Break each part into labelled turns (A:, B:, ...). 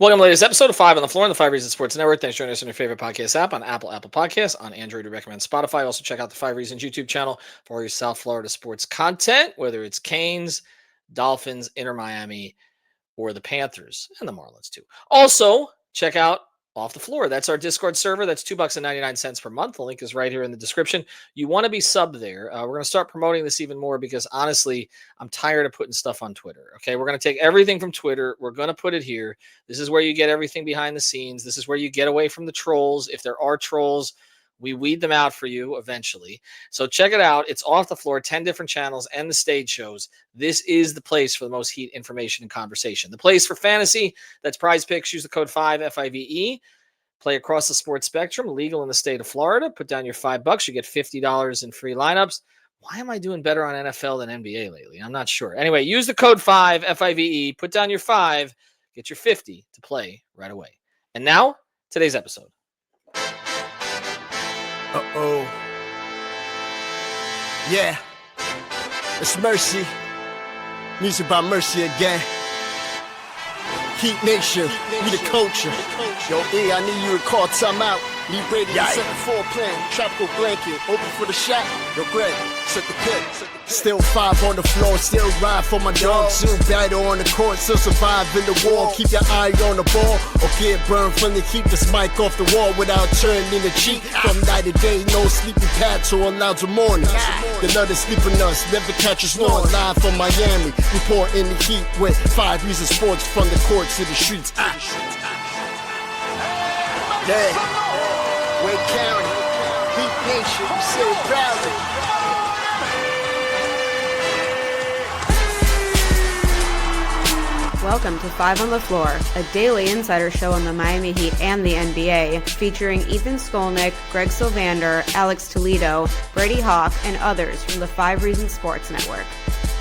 A: Welcome to the latest episode of 5 on the Floor on the 5 Reasons Sports Network. Thanks for joining us on your favorite podcast app on Apple Podcasts, on Android, we recommend Spotify. Also, check out the 5 Reasons YouTube channel for all your South Florida sports content, whether it's Canes, Dolphins, Inter Miami, or the Panthers, and the Marlins too. Also, check out Off the Floor. That's our Discord server. That's $2.99 per month. The link is right here in the description. You want to be subbed there. We're going to start promoting this even more because honestly, I'm tired of putting stuff on Twitter. Okay, we're going to take everything from Twitter. We're going to put it here. This is where you get everything behind the scenes. This is where you get away from the trolls. If there are trolls, we weed them out for you eventually. So check it out. It's Off the Floor, 10 different channels and the stage shows. This is the place for the most heat, information, and conversation. The place for fantasy, that's Prize Picks. Use the code 5, F-I-V-E. Play across the sports spectrum, legal in the state of Florida. Put down your $5. You get $50 in free lineups. Why am I doing better on NFL than NBA lately? I'm not sure. Anyway, use the code 5, F-I-V-E. Put down your 5. Get your 50 to play right away. And now, today's episode.
B: Uh-oh. Yeah. It's Mercy. Music by Mercy again. Heat Nation. We the culture. Yo, E, I need you to call timeout. Need Brady to set the floor plan. Tropical blanket. Open for the shot. Yo, Greg, set the pick. Still 5 on the floor. Still ride for my dog. Still battle on the court. Still survive in the war. Keep your eye on the ball. Or get burned from the keep this mic off the wall without turning the cheek. From night to day, no sleepy paths or allowed to mornings. The nut is sleeping us. Never catch us snoring. Live from Miami. Report in the heat with 5 Reasons Sports from the courts to the streets. Yeah. Wake County, Heat Nation, we say it proudly.
C: Welcome to 5 on the Floor, a daily insider show on the Miami Heat and the NBA, featuring Ethan Skolnick, Greg Sylvander, Alex Toledo, Brady Hawk, and others from the 5 Reasons Sports Network.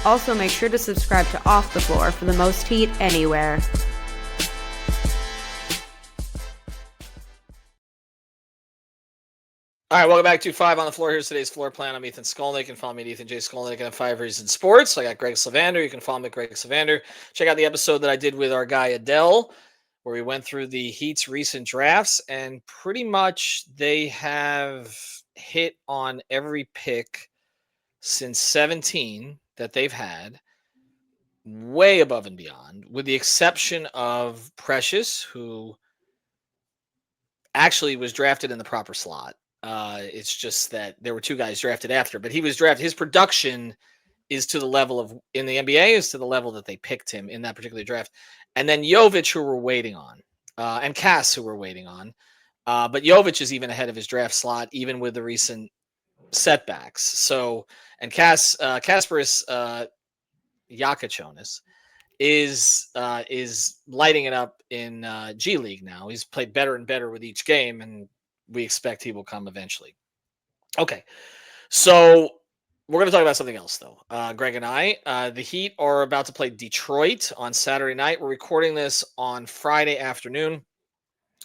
C: Also, make sure to subscribe to Off the Floor for the most heat anywhere.
A: All right, welcome back to 5 on the Floor. Here's today's floor plan. I'm Ethan Skolnick. You can follow me at Ethan J. Skolnick and 5 Reasons Sports. I got Greg Sylvander. You can follow me at Greg Sylvander. Check out the episode that I did with our guy Adele, where we went through the Heat's recent drafts, and pretty much they have hit on every pick since 17 that they've had, way above and beyond, with the exception of Precious, who actually was drafted in the proper slot. It's just that there were 2 guys drafted after, but he was drafted. His production is to the level of in the NBA is to the level that they picked him in that particular draft. And then Jovic, who we're waiting on, and Cass, who we're waiting on. But Jovic is even ahead of his draft slot, even with the recent setbacks. So, and Kasparis Yakachonis is lighting it up in G League now. He's played better and better with each game, and we expect he will come eventually. Okay, so we're going to talk about something else, though. Greg and I, the Heat are about to play Detroit on Saturday night. We're recording this on Friday afternoon.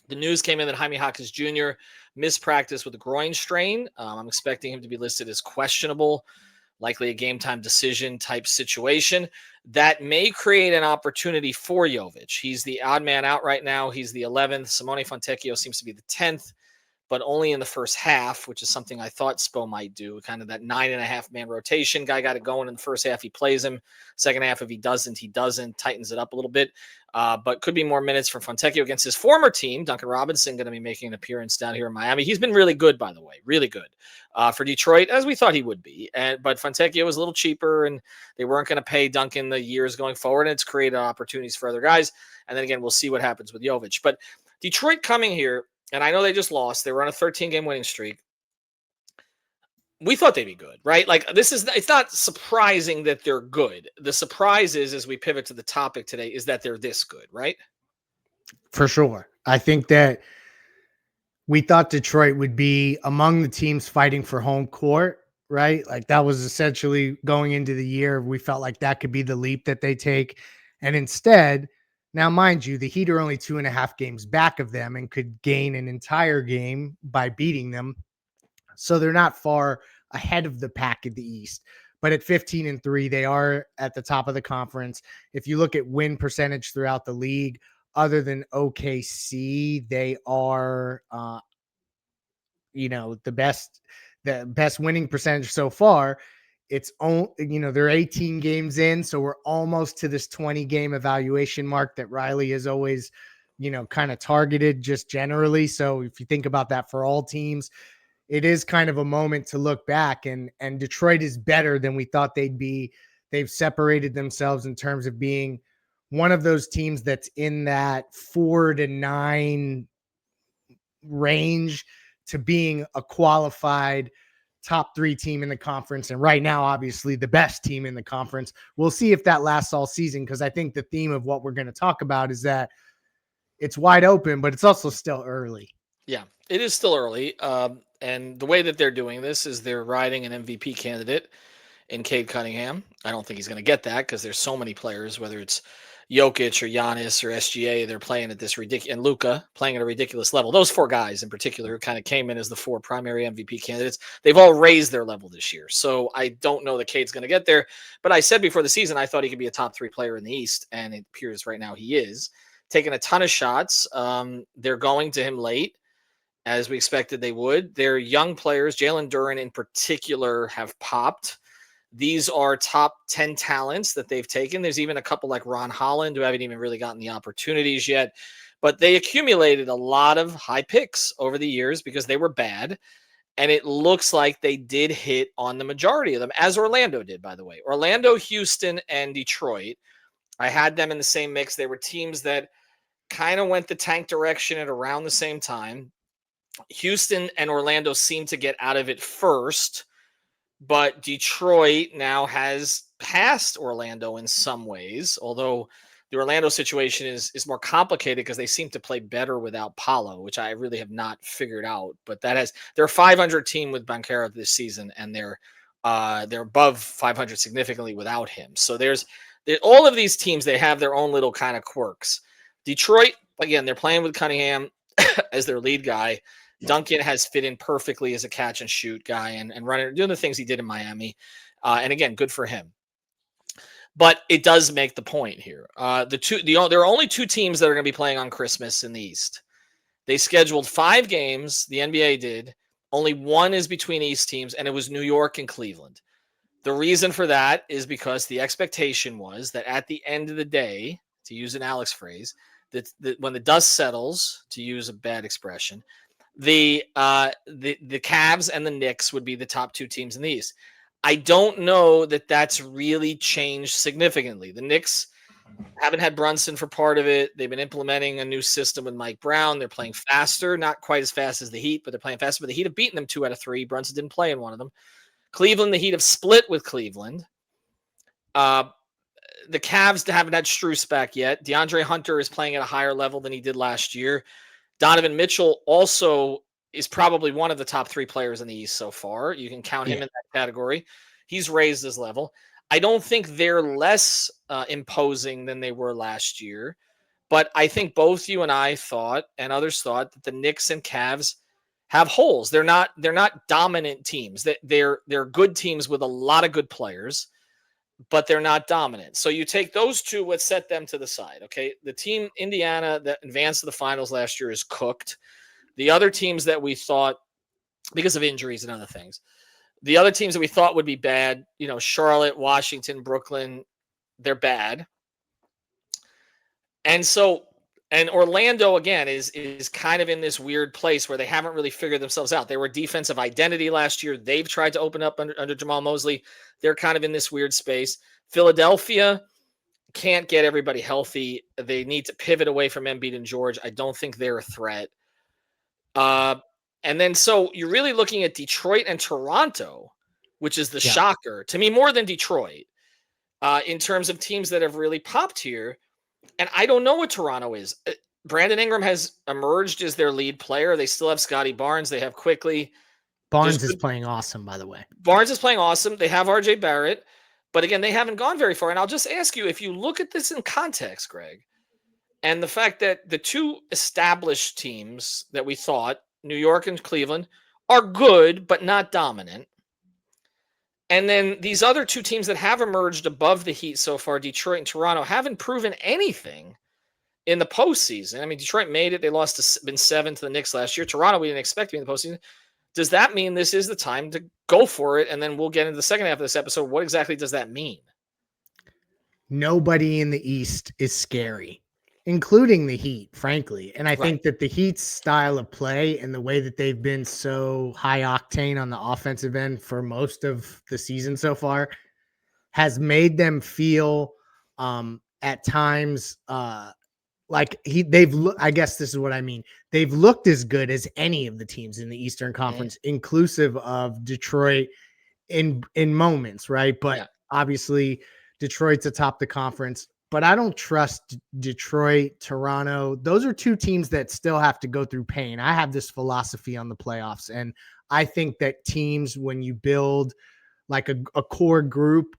A: The news came in that Jaime Jaquez Jr. missed practice with a groin strain. I'm expecting him to be listed as questionable, likely a game-time decision type situation. That may create an opportunity for Jovic. He's the odd man out right now. He's the 11th. Simone Fontecchio seems to be the 10th. But only in the first half, which is something I thought Spo might do, kind of that 9.5-man rotation. Guy got it going in the first half. He plays him. Second half, if he doesn't, tightens it up a little bit. But could be more minutes from Fontecchio against his former team. Duncan Robinson going to be making an appearance down here in Miami. He's been really good, by the way, really good for Detroit, as we thought he would be. But Fontecchio was a little cheaper, and they weren't going to pay Duncan the years going forward, and it's created opportunities for other guys. And then again, we'll see what happens with Jovic. But Detroit coming here, and I know they just lost. They were on a 13-game winning streak. We thought they'd be good, right? Like, it's not surprising that they're good. The surprise is, as we pivot to the topic today, is that they're this good, right?
D: For sure. I think that we thought Detroit would be among the teams fighting for home court, right? Like, that was essentially going into the year. We felt like that could be the leap that they take. And instead, now, mind you, the Heat are only 2.5 games back of them and could gain an entire game by beating them. So they're not far ahead of the pack in the East. But at 15-3, they are at the top of the conference. If you look at win percentage throughout the league, other than OKC, they are, the best winning percentage so far. It's only, they're 18 games in, so we're almost to this 20 game evaluation mark that Riley has always, kind of targeted just generally. So if you think about that for all teams, it is kind of a moment to look back, and Detroit is better than we thought they'd be. They've separated themselves in terms of being one of those teams that's in that 4-9 range to being a qualified top 3 team in the conference. And right now, obviously the best team in the conference. We'll see if that lasts all season, because I think the theme of what we're going to talk about is that it's wide open, but it's also still early.
A: Yeah, it is still early. And the way that they're doing this is they're riding an MVP candidate in Cade Cunningham. I don't think he's going to get that because there's so many players, whether it's Jokic or Giannis or SGA, they're playing at this ridiculous, and Luka playing at a ridiculous level. Those 4 guys in particular who kind of came in as the 4 primary MVP candidates, they've all raised their level this year. So I don't know that Cade's going to get there, but I said before the season, I thought he could be a top 3 player in the East, and it appears right now he is taking a ton of shots. They're going to him late, as we expected they would. Their young players, Jalen Duren in particular, have popped. These are top 10 talents that they've taken. There's even a couple like Ron Holland who haven't even really gotten the opportunities yet, but they accumulated a lot of high picks over the years because they were bad. And it looks like they did hit on the majority of them, as Orlando did, by the way. Orlando, Houston, and Detroit, I had them in the same mix. They were teams that kind of went the tank direction at around the same time. Houston and Orlando seemed to get out of it first, but Detroit now has passed Orlando in some ways, although the Orlando situation is more complicated because they seem to play better without Paolo, which I really have not figured out. But they're a 500 team with Banchero this season, and they're above 500 significantly without him. So there's all of these teams, they have their own little kind of quirks. Detroit, again, they're playing with Cunningham as their lead guy. Duncan has fit in perfectly as a catch and shoot guy and running, doing the things he did in Miami. And again, good for him. But it does make the point here. There are only 2 teams that are going to be playing on Christmas in the East. They scheduled 5 games. The NBA did. Only 1 is between East teams, and it was New York and Cleveland. The reason for that is because the expectation was that at the end of the day, to use an Alex phrase, that when the dust settles, to use a bad expression, the Cavs and the Knicks would be the top 2 teams in the East. I don't know that that's really changed significantly. The Knicks haven't had Brunson for part of it. They've been implementing a new system with Mike Brown. They're playing faster, not quite as fast as the Heat, but they're playing faster. But the Heat have beaten them 2 out of 3. Brunson didn't play in one of them. Cleveland, the Heat have split with Cleveland. The Cavs haven't had Strus back yet. DeAndre Hunter is playing at a higher level than he did last year. Donovan Mitchell also is probably one of the top 3 players in the East so far. You can count him in that category. He's raised his level. I don't think they're less imposing than they were last year, but I think both you and I thought, and others thought, that the Knicks and Cavs have holes. They're not dominant teams. They're good teams with a lot of good players, but they're not dominant. So you take those 2, let's set them to the side. Okay. The team Indiana that advanced to the finals last year is cooked. The other teams that we thought, because of injuries and other things, the other teams that we thought would be bad, Charlotte, Washington, Brooklyn, they're bad. And Orlando, again, is kind of in this weird place where they haven't really figured themselves out. They were defensive identity last year. They've tried to open up under Jamal Mosley. They're kind of in this weird space. Philadelphia can't get everybody healthy. They need to pivot away from Embiid and George. I don't think they're a threat. And then so you're really looking at Detroit and Toronto, which is the shocker to me more than Detroit in terms of teams that have really popped here. And I don't know what Toronto is. Brandon Ingram has emerged as their lead player. They still have Scotty Barnes. They have Quickly.
D: Barnes is playing awesome, by the way.
A: Barnes is playing awesome. They have RJ Barrett. But again, they haven't gone very far. And I'll just ask you, if you look at this in context, Greg, and the fact that the 2 established teams that we thought, New York and Cleveland, are good, but not dominant. And then these other 2 teams that have emerged above the Heat so far, Detroit and Toronto, haven't proven anything. in the postseason. I mean, Detroit made it. They lost been 7 to the Knicks last year. Toronto, we didn't expect to be in the postseason. Does that mean this is the time to go for it? And then we'll get into the second half of this episode. What exactly does that mean?
D: Nobody in the East is scary, including the Heat, frankly. And I think that the Heat's style of play and the way that they've been so high octane on the offensive end for most of the season so far has made them feel at times like I guess this is what I mean. They've looked as good as any of the teams in the Eastern Conference, inclusive of Detroit in moments, right? But obviously Detroit's atop the conference, but I don't trust Detroit, Toronto. Those are two teams that still have to go through pain. I have this philosophy on the playoffs, and I think that teams, when you build like a core group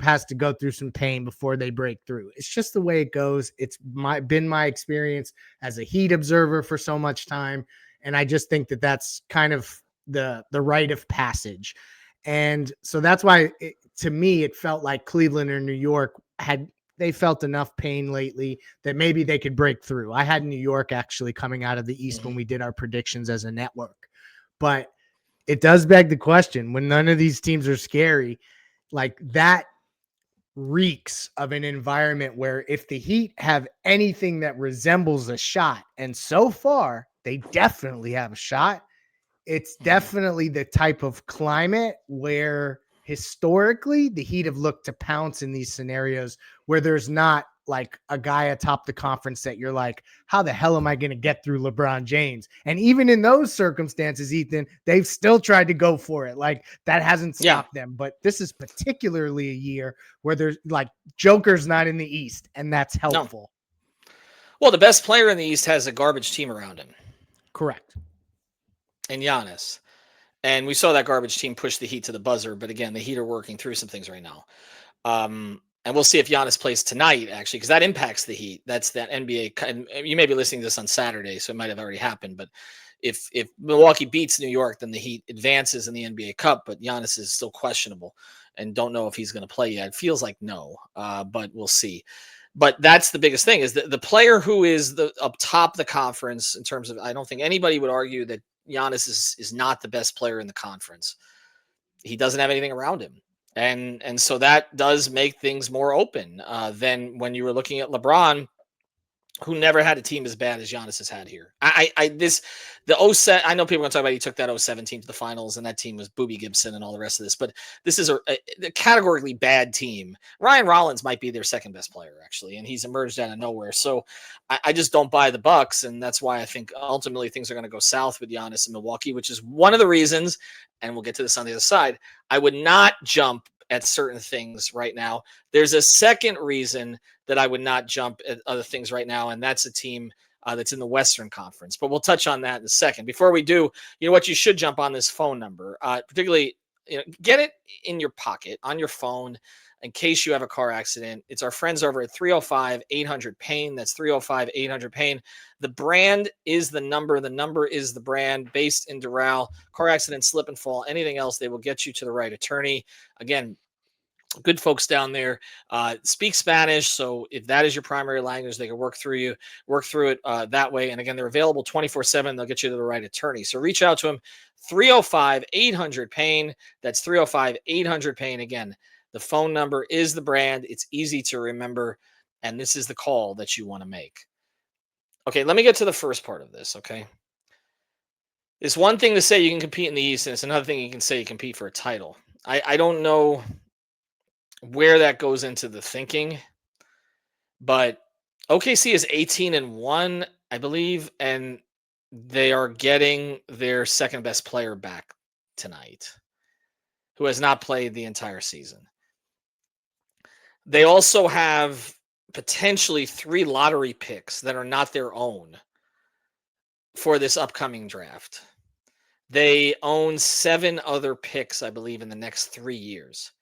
D: has to go through some pain before they break through. It's just the way it goes. It's been my experience as a Heat observer for so much time. And I just think that that's kind of the rite of passage. And so that's why to me, it felt like Cleveland or New York they felt enough pain lately that maybe they could break through. I had New York actually coming out of the East when we did our predictions as a network, but it does beg the question, when none of these teams are scary, like that reeks of an environment where if the Heat have anything that resembles a shot, and so far they definitely have a shot, it's definitely the type of climate where historically the Heat have looked to pounce in these scenarios where there's not like a guy atop the conference that you're like, how the hell am I going to get through LeBron James? And even in those circumstances, Ethan, they've still tried to go for it. Like that hasn't stopped them. But this is particularly a year where there's like Joker's not in the East, and that's helpful.
A: No. Well, the best player in the East has a garbage team around him.
D: Correct.
A: And Giannis. And we saw that garbage team push the Heat to the buzzer. But again, the Heat are working through some things right now. And we'll see if Giannis plays tonight, actually, because that impacts the Heat. That's that NBA. And you may be listening to this on Saturday, so it might have already happened. But if Milwaukee beats New York, then the Heat advances in the NBA Cup. But Giannis is still questionable and don't know if he's going to play yet. It feels like no, but we'll see. But that's the biggest thing is the player who is up top the conference in terms of, I don't think anybody would argue that Giannis is not the best player in the conference. He doesn't have anything around him. And so that does make things more open than when you were looking at LeBron, who never had a team as bad as Giannis has had here. I know people are going to talk about he took that 07 team to the finals, and that team was Boobie Gibson and all the rest of this. But this is a categorically bad team. Ryan Rollins might be their second best player, actually, and he's emerged out of nowhere. So I just don't buy the Bucks, and that's why I think ultimately things are going to go south with Giannis in Milwaukee, which is one of the reasons, and we'll get to this on the other side, I would not jump at certain things right now. There's a second reason that I would not jump at other things right now, and that's a team that's in the Western Conference. But we'll touch on that in a second. Before we do, you know what? You should jump on this phone number, particularly get it in your pocket, on your phone, in case you have a car accident. It's our friends over at 305-800-PAIN. That's 305-800-PAIN. The brand is the number. The number is the brand, based in Doral. Car accident, slip and fall, anything else, they will get you to the right attorney. Again, good folks down there speak Spanish. So if that is your primary language, they can work through it that way. And again, they're available 24/7. They'll get you to the right attorney. So reach out to them, 305-800-PAIN. That's 305-800-PAIN. Again, the phone number is the brand. It's easy to remember. And this is the call that you want to make. Okay, let me get to the first part of this, okay? It's one thing to say you can compete in the East, and it's another thing you can say you compete for a title. I don't know where that goes into the thinking, but OKC is 18-1, I believe, and they are getting their second best player back tonight, who has not played the entire season. They also have potentially 3 lottery picks that are not their own for this upcoming draft. They own 7 other picks, I believe, in the next 3 years.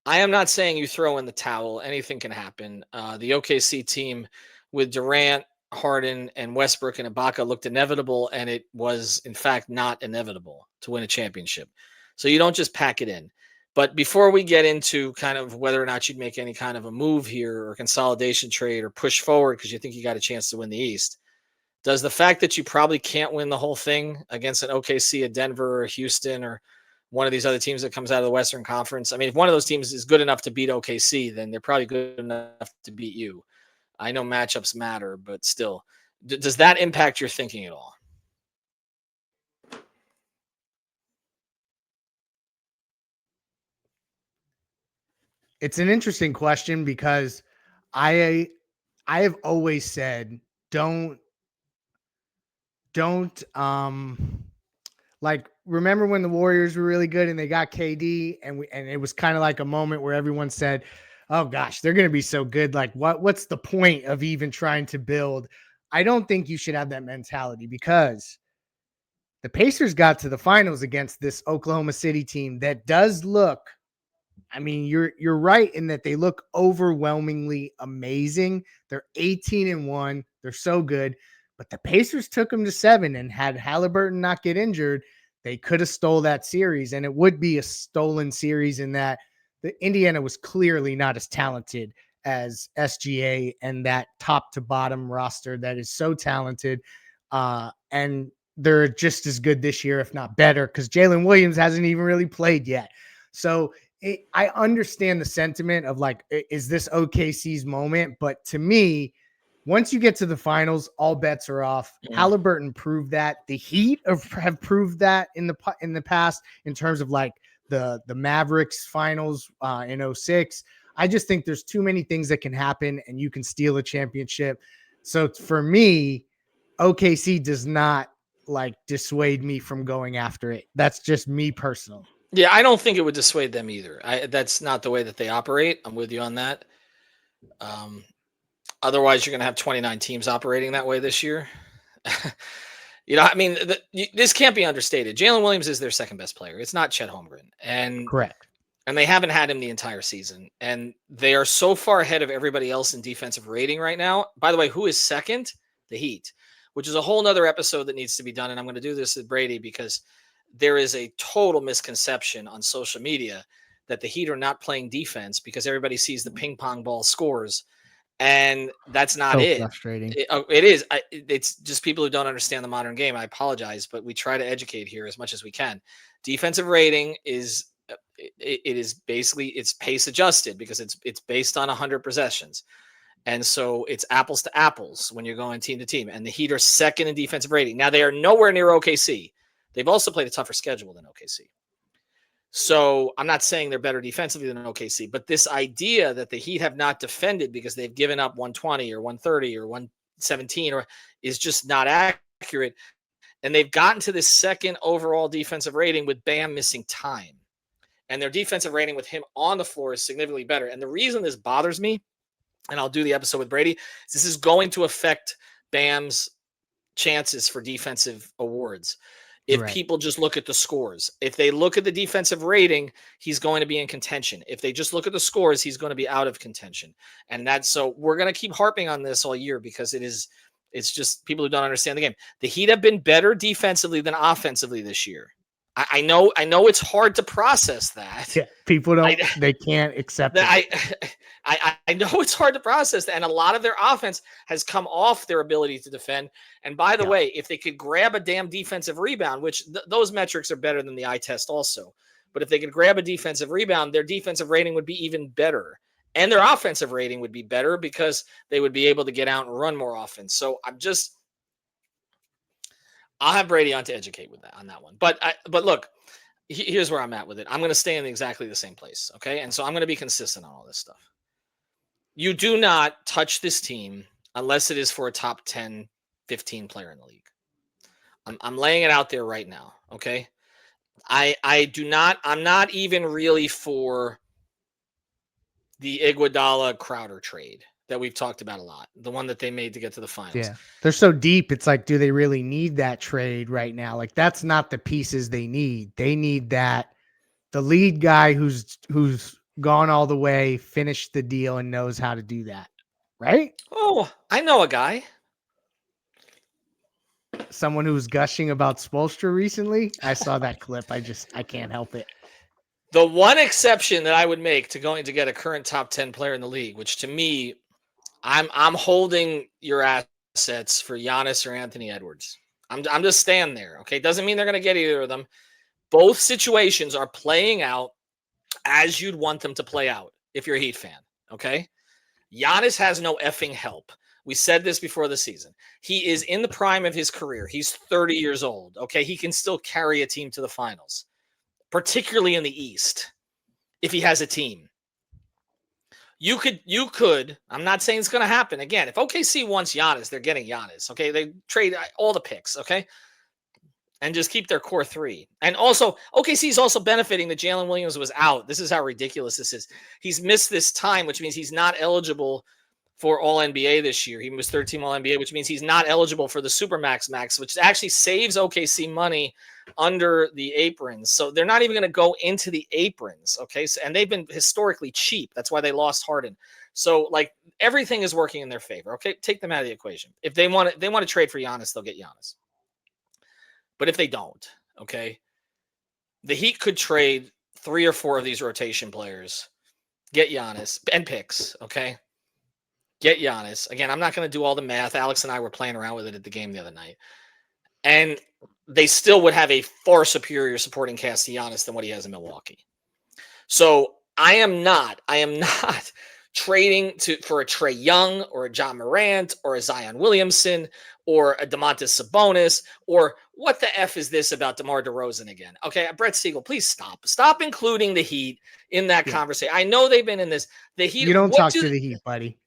A: I am not saying you throw in the towel. Anything can happen. The OKC team with Durant, Harden, and Westbrook and Ibaka looked inevitable, and it was, in fact, not inevitable to win a championship. So you don't just pack it in. But before we get into kind of whether or not you'd make any kind of a move here or consolidation trade or push forward because you think you got a chance to win the East, does the fact that you probably can't win the whole thing against an OKC, a Denver, or Houston, or one of these other teams that comes out of the Western Conference? I mean, if one of those teams is good enough to beat OKC, then they're probably good enough to beat you. I know matchups matter, but still, does that impact your thinking at all?
D: It's an interesting question because I have always said don't like remember when the Warriors were really good and they got KD and it was kind of like a moment where everyone said, "Oh gosh, they're going to be so good. Like what's the point of even trying to build?" I don't think you should have that mentality because the Pacers got to the finals against this Oklahoma City team that does look, I mean, you're right in that they look overwhelmingly amazing. They're 18-1. They're so good. But the Pacers took them to 7, and had Halliburton not get injured, they could have stole that series, and it would be a stolen series in that the Indiana was clearly not as talented as SGA and that top to bottom roster that is so talented. And they're just as good this year, if not better, because Jalen Williams hasn't even really played yet. So I understand the sentiment of like, is this OKC's moment? But to me, once you get to the finals, all bets are off.
A: Yeah.
D: Halliburton proved that. The Heat have proved that in the past in terms of like the Mavericks finals in 2006. I just think there's too many things that can happen and you can steal a championship. So for me, OKC does not like dissuade me from going after it. That's just me personally.
A: Yeah, I don't think it would dissuade them either. That's not the way that they operate. I'm with you on that. Otherwise, you're going to have 29 teams operating that way this year. I mean, this can't be understated. Jalen Williams is their second best player. It's not Chet Holmgren. And
D: correct.
A: And they haven't had him the entire season. And they are so far ahead of everybody else in defensive rating right now. By the way, who is second? The Heat, which is a whole nother episode that needs to be done. And I'm going to do this with Brady because there is a total misconception on social media that the Heat are not playing defense because everybody sees the ping pong ball scores. And that's not it.
D: Frustrating.
A: It is. It's just people who don't understand the modern game. I apologize, but we try to educate here as much as we can. Defensive rating is it is basically it's pace adjusted because it's based on 100 possessions. And so it's apples to apples when you're going team to team. And the Heat are second in defensive rating. Now they are nowhere near OKC. They've also played a tougher schedule than OKC. So I'm not saying they're better defensively than OKC, but this idea that the Heat have not defended because they've given up 120 or 130 or 117 or is just not accurate. And they've gotten to this second overall defensive rating with Bam missing time. And their defensive rating with him on the floor is significantly better. And the reason this bothers me, and I'll do the episode with Brady, is this is going to affect Bam's chances for defensive awards. If people just look at the scores, if they look at the defensive rating, he's going to be in contention. If they just look at the scores, he's going to be out of contention. And that's so we're going to keep harping on this all year because it's just people who don't understand the game. The Heat have been better defensively than offensively this year. I know it's hard to process that.
D: Yeah, people they can't accept
A: that. I know it's hard to process that. And a lot of their offense has come off their ability to defend. And by the way, if they could grab a damn defensive rebound, which those metrics are better than the eye test also. But if they could grab a defensive rebound, their defensive rating would be even better. And their offensive rating would be better because they would be able to get out and run more offense. So I'll have Brady on to educate on that one. But look, here's where I'm at with it. I'm going to stay in exactly the same place. Okay. And so I'm going to be consistent on all this stuff. You do not touch this team unless it is for a top 10, 15 player in the league. I'm laying it out there right now. Okay. I'm not even really for the Iguodala Crowder trade that we've talked about a lot, the one that they made to get to the finals.
D: Yeah. They're so deep. It's like, do they really need that trade right now? Like that's not the pieces they need. They need the lead guy who's gone all the way, finished the deal and knows how to do that. Right?
A: Oh, I know a guy.
D: Someone who was gushing about Spoelstra recently. I saw that clip. I can't help it.
A: The one exception that I would make to going to get a current top 10 player in the league, which to me, I'm holding your assets for Giannis or Anthony Edwards. I'm just staying there. Okay. Doesn't mean they're going to get either of them. Both situations are playing out as you'd want them to play out if you're a Heat fan. Okay. Giannis has no effing help. We said this before the season. He is in the prime of his career. He's 30 years old. Okay. He can still carry a team to the finals, particularly in the East, if he has a team. You could, I'm not saying it's going to happen. Again, if OKC wants Giannis, they're getting Giannis. Okay. They trade all the picks. Okay. And just keep their core three. And also, OKC is also benefiting that Jalen Williams was out. This is how ridiculous this is. He's missed this time, which means he's not eligible for All NBA this year. He was third team All NBA, which means he's not eligible for the Supermax Max, which actually saves OKC money under the aprons. So they're not even going to go into the aprons. Okay. So, and they've been historically cheap. That's why they lost Harden. So like everything is working in their favor. Okay. Take them out of the equation. If they want to trade for Giannis, they'll get Giannis. But if they don't, okay, the Heat could trade 3 or 4 of these rotation players, get Giannis, and picks, okay? Get Giannis. Again, I'm not going to do all the math. Alex and I were playing around with it at the game the other night. And they still would have a far superior supporting cast to Giannis than what he has in Milwaukee. So I am not trading for a Trae Young or a John Morant or a Zion Williamson or a DeMontis Sabonis or what the F is this about DeMar DeRozan again? Okay, Brett Siegel, please stop. Stop including the Heat in that conversation. I know they've been in this. The Heat.
D: You don't talk to the Heat, buddy.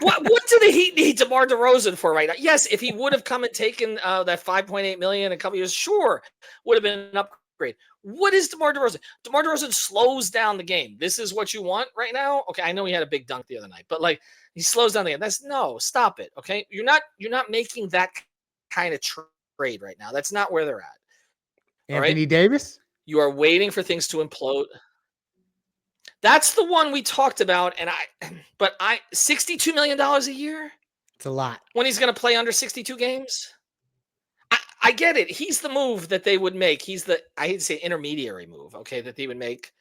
A: What do the Heat need DeMar DeRozan for right now? Yes, if he would have come and taken that $5.8 million a couple years, sure, would have been an upgrade. What is DeMar DeRozan? DeMar DeRozan slows down the game. This is what you want right now? Okay, I know he had a big dunk the other night, but like he slows down the game. Stop it. Okay, you're not making that kind of trade right now. That's not where they're at.
D: Anthony Davis?
A: You are waiting for things to implode. That's the one we talked about, but $62 million a year?
D: It's a lot.
A: When he's going to play under 62 games? I get it. He's the move that they would make. He's the, I hate to say intermediary move, okay, that they would make.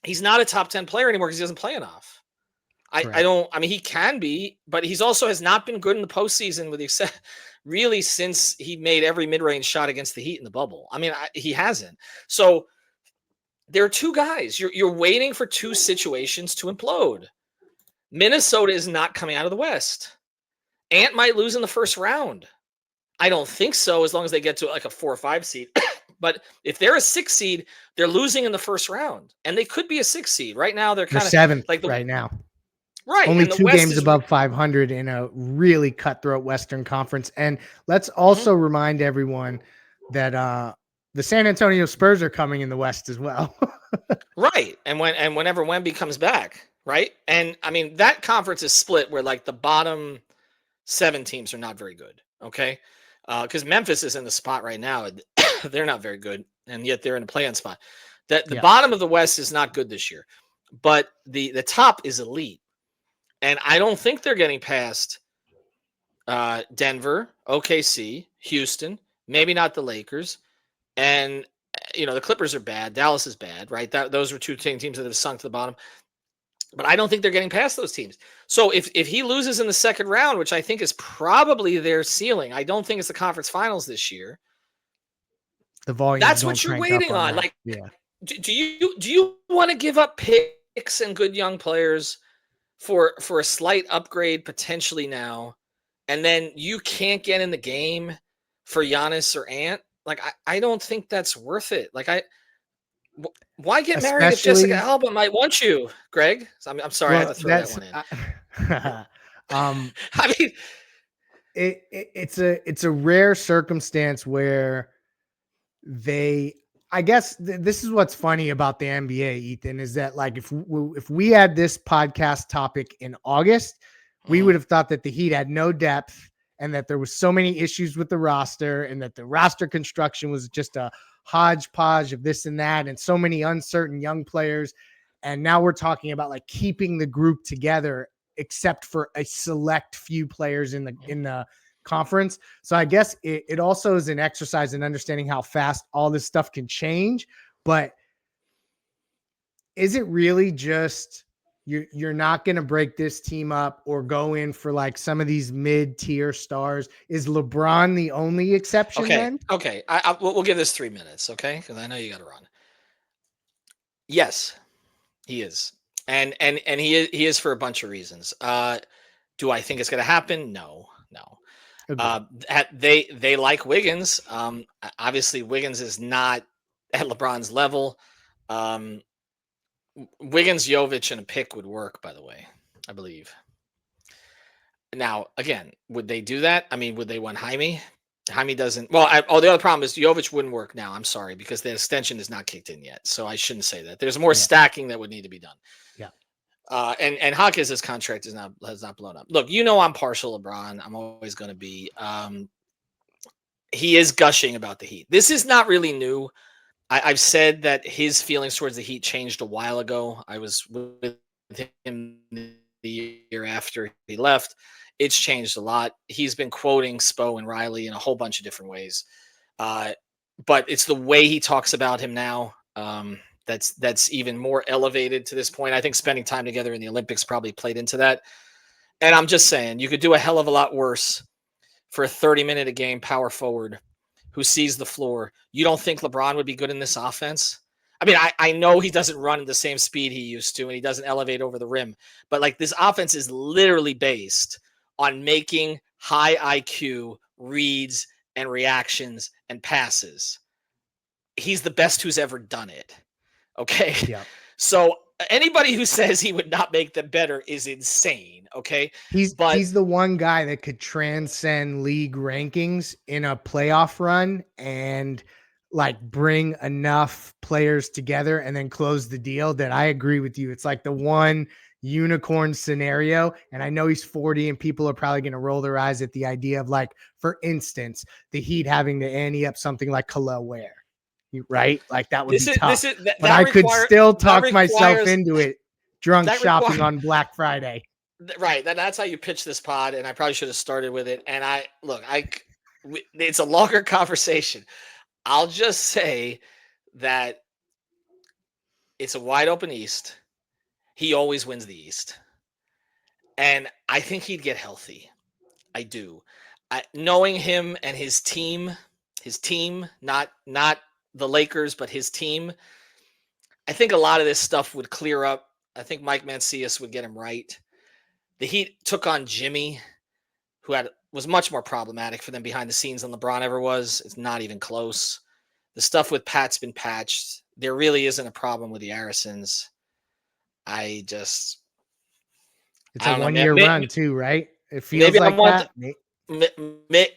A: He's not a top 10 player anymore because he doesn't play enough. He can be, but he's also has not been good in the postseason with the except really since he made every mid-range shot against the Heat in the bubble. He hasn't. So there are two guys. You're waiting for two situations to implode. Minnesota is not coming out of the West. Ant might lose in the first round. I don't think so, as long as they get to like a 4 or 5 seed. But if they're a 6 seed, they're losing in the first round, and they could be a 6 seed. Right now, they're kind of
D: 7th like right now.
A: Right,
D: only 2 games above 500 in a really cutthroat Western Conference. And let's also remind everyone that the San Antonio Spurs are coming in the West as well.
A: Right, and whenever Wemby comes back, right, and that conference is split where like the bottom 7 teams are not very good. Okay. Because Memphis is in the spot right now. They're not very good, and yet they're in a play-in spot. The bottom of the West is not good this year, but the top is elite. And I don't think they're getting past Denver, OKC, Houston, maybe not the Lakers. And, the Clippers are bad. Dallas is bad, right? Those were 2 teams that have sunk to the bottom. But I don't think they're getting past those teams. So if he loses in the second round, which I think is probably their ceiling, I don't think it's the conference finals this year.
D: The volume.
A: That's what you're waiting on. Like, do you want to give up picks and good young players for a slight upgrade potentially now, and then you can't get in the game for Giannis or Ant? Like, I don't think that's worth it. Like, why get married if Jessica Alba might want you, Greg? I'm sorry, I had to throw that one in.
D: It's a rare circumstance where I guess this is what's funny about the NBA, Ethan, is that like if we had this podcast topic in August, we would have thought that the Heat had no depth and that there was so many issues with the roster and that the roster construction was just a hodgepodge of this and that and so many uncertain young players. And now we're talking about like keeping the group together except for a select few players in the conference. So I guess it also is an exercise in understanding how fast all this stuff can change. But is it really just you're not going to break this team up or go in for like some of these mid-tier stars? Is LeBron the only exception then?
A: Okay. We'll give this 3 minutes, okay? Because I know you got to run. Yes, he is, and he is for a bunch of reasons. Do I think it's going to happen? No. They like Wiggins. Obviously, Wiggins is not at LeBron's level. Wiggins, Jovic, and a pick would work, by the way, I believe. Now, again, would they do that? I mean, would they want Jaime? Jaime doesn't. Well, the other problem is Jovic wouldn't work now. I'm sorry, because the extension is not kicked in yet. So I shouldn't say that. There's more stacking that would need to be done.
D: Yeah.
A: And Hawkins' contract has not blown up. Look, I'm partial LeBron. I'm always going to be. He is gushing about the Heat. This is not really new. I've said that his feelings towards the Heat changed a while ago. I was with him the year after he left. It's changed a lot. He's been quoting Spo and Riley in a whole bunch of different ways. But it's the way he talks about him now. That's even more elevated to this point. I think spending time together in the Olympics probably played into that. And I'm just saying, you could do a hell of a lot worse for a 30-minute a game power forward who sees the floor. You don't think LeBron would be good in this offense? I mean, I know he doesn't run at the same speed he used to, and he doesn't elevate over the rim. But like, this offense is literally based on making high IQ reads and reactions and passes. He's the best who's ever done it. Okay.
D: Yeah.
A: So anybody who says he would not make them better is insane. Okay.
D: He's the one guy that could transcend league rankings in a playoff run and like bring enough players together and then close the deal. That I agree with you. It's like the one unicorn scenario. And I know he's 40 and people are probably going to roll their eyes at the idea of, like, for instance, the Heat having to ante up something like Khalil Ware. Right? Like, that would be tough. But I could still talk myself into it drunk shopping on Black Friday.
A: Right. That's how you pitch this pod. And I probably should have started with it. And it's a longer conversation. I'll just say that it's a wide open East. He always wins the East. And I think he'd get healthy. I do. Knowing him and his team, not the Lakers, but his team, I think a lot of this stuff would clear up. I think Mike Mancias would get him right. The Heat took on Jimmy, who was much more problematic for them behind the scenes than LeBron ever was. It's not even close. The stuff with Pat's been patched. There really isn't a problem with the Harrisons. It's
D: a 1 year run too, right? It feels like that.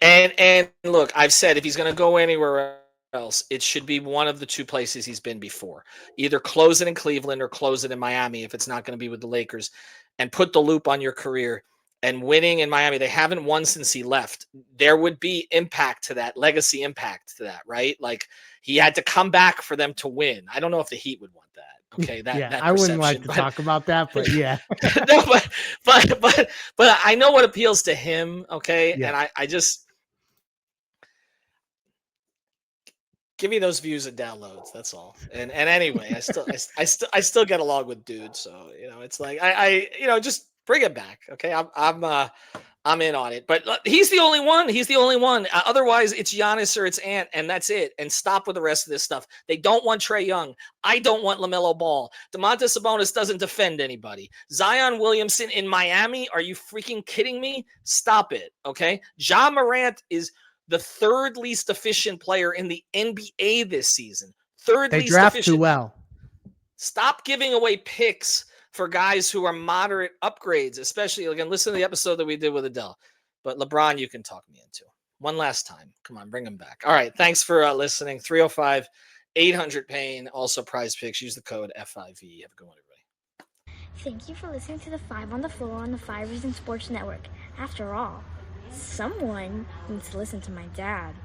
A: And look, I've said if he's going to go anywhere else, it should be one of the two places he's been before. Either close it in Cleveland or close it in Miami if it's not going to be with the Lakers, and put the loop on your career. And winning in Miami, they haven't won since he left. There would be impact to that, legacy impact to that, right? Like, he had to come back for them to win. I don't know if the Heat would want that. Okay, that
D: I wouldn't like to talk about that, but yeah.
A: No, but I know what appeals to him. Okay, and I just give me those views and downloads. That's all. And anyway, I still get along with dude. So it's like I just bring it back. Okay, I'm in on it. But he's the only one. He's the only one. Otherwise, it's Giannis or it's Ant, and that's it. And stop with the rest of this stuff. They don't want Trae Young. I don't want LaMelo Ball. Domantas Sabonis doesn't defend anybody. Zion Williamson in Miami? Are you freaking kidding me? Stop it. Okay, Ja Morant is the third least efficient player in the NBA this season.
D: They draft too well.
A: Stop giving away picks for guys who are moderate upgrades, especially, again, listen to the episode that we did with Adele. But LeBron, you can talk me into. One last time. Come on, bring him back. All right, thanks for listening. 305-800-PAIN. Also, Prize Picks. Use the code FIV. Have a good one, everybody.
E: Thank you for listening to the Five on the Floor on the 5 Reasons Sports Network. After all, someone needs to listen to my dad.